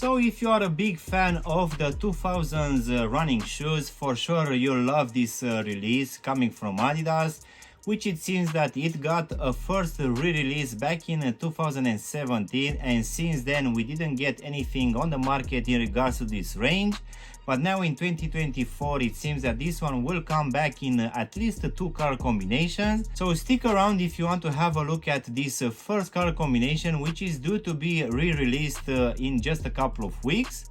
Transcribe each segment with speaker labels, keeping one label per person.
Speaker 1: So if you are a big fan of the 2000s running shoes, for sure you'll love this release coming from Adidas, which it seems that it got a first re-release back in 2017, and since then we didn't get anything on the market in regards to this range. But now in 2024 it seems that this one will come back in at least 2 color combinations. So stick around if you want to have a look at this first color combination, which is due to be re-released in just a couple of weeks.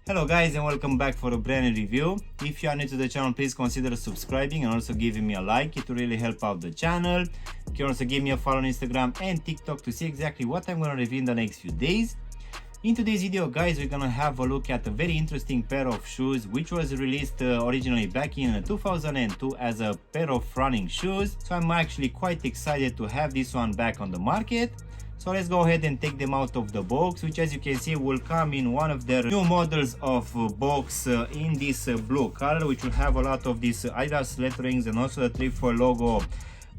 Speaker 1: Hello guys, and welcome back for a brand new review. If you are new to the channel, please consider subscribing and also giving me a like. It will really help out the channel. You can also give me a follow on Instagram and TikTok to see exactly what I'm going to review in the next few days. In today's video guys, we're going to have a look at a very interesting pair of shoes which was released originally back in 2002 as a pair of running shoes. So I'm actually quite excited to have this one back on the market. So let's go ahead and take them out of the box, which as you can see will come in one of their new models of box in this blue color, which will have a lot of these Adidas letterings and also the trefoil logo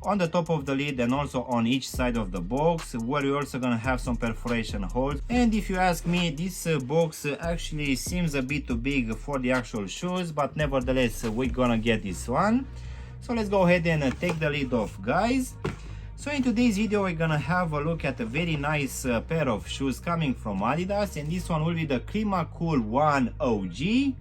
Speaker 1: on the top of the lid and also on each side of the box, where we're also gonna have some perforation holes. And if you ask me, this box actually seems a bit too big for the actual shoes, but nevertheless we're gonna get this one. So let's go ahead and take the lid off guys. So in today's video we're gonna have a look at a very nice pair of shoes coming from Adidas, and this one will be the Climacool 1 OG.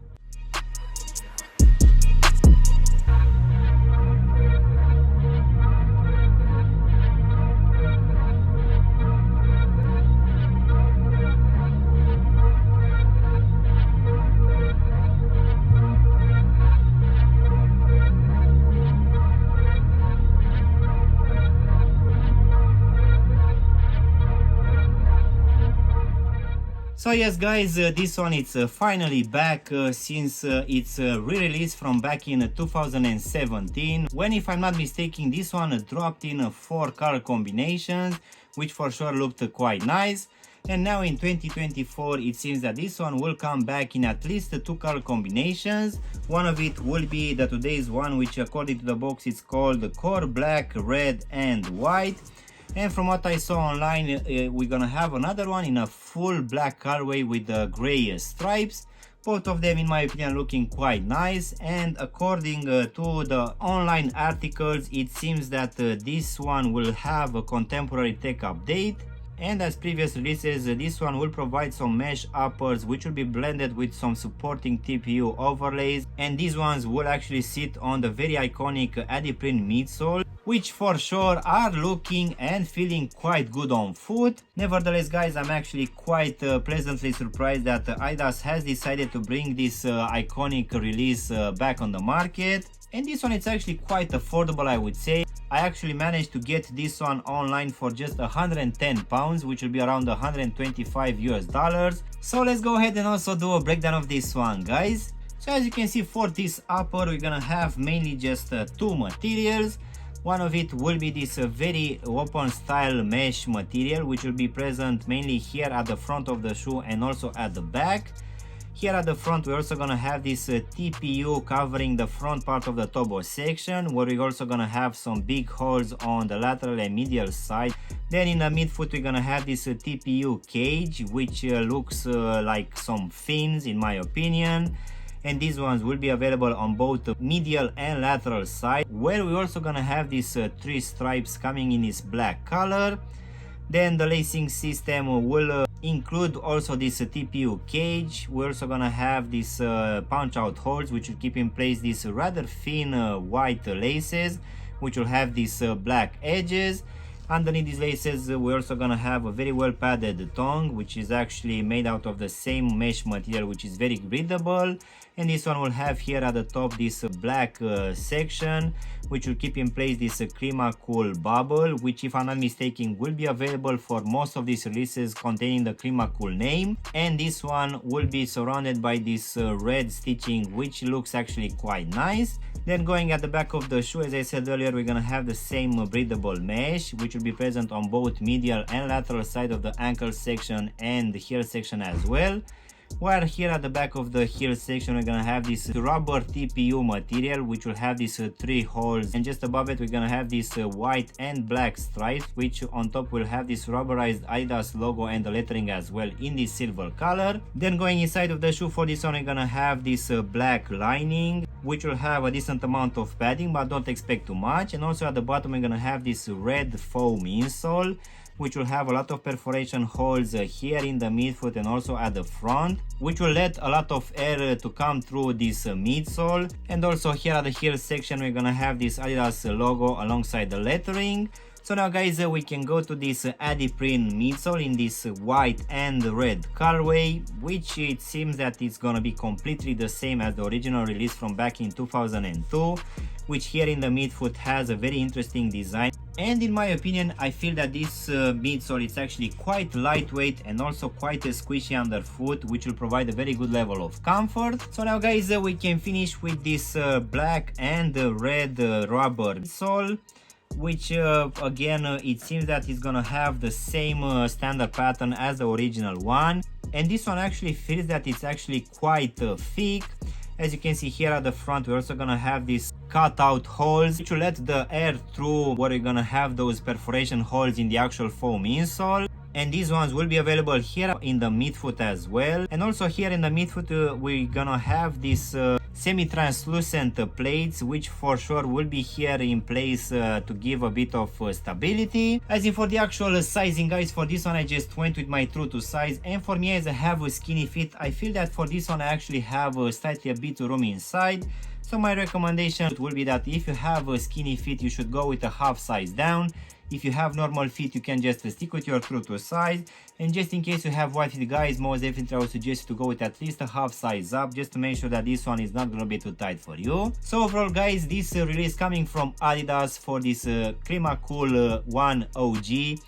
Speaker 1: So yes guys, this one it's finally back since it's re-released from back in 2017, when if I'm not mistaken this one dropped in 4 color combinations, which for sure looked quite nice. And now in 2024 it seems that this one will come back in at least 2 color combinations. One of it will be the today's one, which according to the box it's called the core black, red and white. And from what I saw online, we're gonna have another one in a full black colorway with the gray stripes. Both of them in my opinion looking quite nice, and according to the online articles it seems that this one will have a contemporary tech update. And as previous releases, this one will provide some mesh uppers which will be blended with some supporting TPU overlays, and these ones will actually sit on the very iconic Adiprint midsole, which for sure are looking and feeling quite good on foot. Nevertheless guys, I'm actually quite pleasantly surprised that Adidas has decided to bring this iconic release back on the market. And this one it's actually quite affordable, I would say. I actually managed to get this one online for just 110 pounds, which will be around 125 US dollars. So let's go ahead and also do a breakdown of this one guys. So as you can see, for this upper we're gonna have mainly just 2 materials. One of it will be this very open style mesh material, which will be present mainly here at the front of the shoe and also at the back. Here at the front we're also gonna have this TPU covering the front part of the toe section, where we're also gonna have some big holes on the lateral and medial side. Then in the midfoot we're gonna have this TPU cage, which looks like some fins in my opinion. And these ones will be available on both the medial and lateral side, where we're also gonna have these 3 stripes coming in this black color. Then the lacing system will include also this TPU cage. We're also gonna have these punch out holes which will keep in place these rather thin white laces, which will have these black edges. Underneath these laces we're also gonna have a very well padded tongue, which is actually made out of the same mesh material, which is very breathable. And this one will have here at the top this black section, which will keep in place this Climacool bubble, which if I'm not mistaken will be available for most of these releases containing the Climacool name. And this one will be surrounded by this red stitching, which looks actually quite nice. Then going at the back of the shoe, as I said earlier, we're gonna have the same breathable mesh, which will be present on both medial and lateral side of the ankle section and the heel section as well. While here at the back of the heel section we're gonna have this rubber TPU material, which will have these 3 holes, and just above it we're gonna have this white and black stripes, which on top will have this rubberized Adidas logo and the lettering as well in this silver color. Then going inside of the shoe, for this one we're gonna have this black lining, which will have a decent amount of padding, but don't expect too much. And also at the bottom we're gonna have this red foam insole, which will have a lot of perforation holes here in the midfoot and also at the front, which will let a lot of air to come through this midsole. And also here at the heel section we're gonna have this Adidas logo alongside the lettering. So now guys, we can go to this Adiprene midsole in this white and red colorway, which it seems that it's gonna be completely the same as the original release from back in 2002, which here in the midfoot has a very interesting design. And in my opinion, I feel that this midsole is actually quite lightweight and also quite squishy underfoot, which will provide a very good level of comfort. So now guys, we can finish with this black and red rubber sole, which again it seems that it's gonna have the same standard pattern as the original one. And this one actually feels that it's actually quite thick. As you can see here at the front, we're also gonna have these cutout holes, which will let the air through, where you're gonna have those perforation holes in the actual foam insole. And these ones will be available here in the midfoot as well. And also here in the midfoot we're gonna have this semi-translucent plates, which for sure will be here in place to give a bit of stability. As in for the actual sizing guys, for this one I just went with my true to size, and for me, as I have a skinny feet, I feel that for this one I actually have slightly a bit room inside. So my recommendation will be that if you have a skinny feet, you should go with a half size down. If you have normal feet, you can just stick with your true to size. And just in case you have wide feet guys, most definitely I would suggest you to go with at least a half size up, just to make sure that this one is not gonna be too tight for you. So overall guys, this release coming from Adidas for this Climacool 1 OG,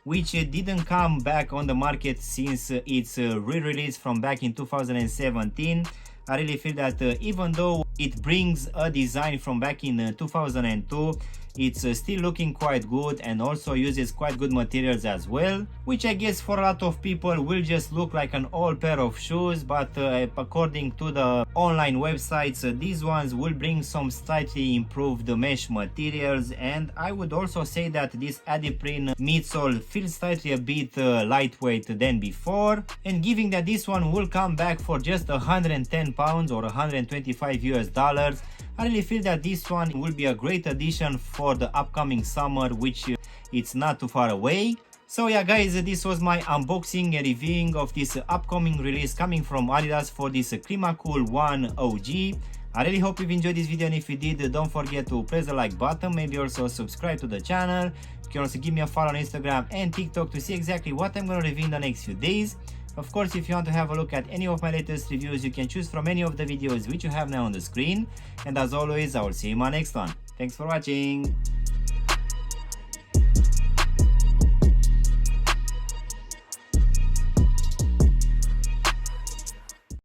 Speaker 1: which didn't come back on the market since its re-release from back in 2017. I really feel that even though it brings a design from back in 2002, it's still looking quite good and also uses quite good materials as well, which I guess for a lot of people will just look like an old pair of shoes, but according to the online websites, these ones will bring some slightly improved mesh materials. And I would also say that this Adiprene midsole feels slightly a bit lightweight than before, and given that this one will come back for just 110 pounds or 125 US dollars, I really feel that this one will be a great addition for the upcoming summer, which it's not too far away. So yeah guys, this was my unboxing and reviewing of this upcoming release coming from Adidas for this Climacool 1 OG. I really hope you've enjoyed this video, and if you did, don't forget to press the like button, maybe also subscribe to the channel. You can also give me a follow on Instagram and TikTok to see exactly what I'm going to review in the next few days. Of course, if you want to have a look at any of my latest reviews, you can choose from any of the videos which you have now on the screen. And as always, I will see you in my next one. Thanks for watching.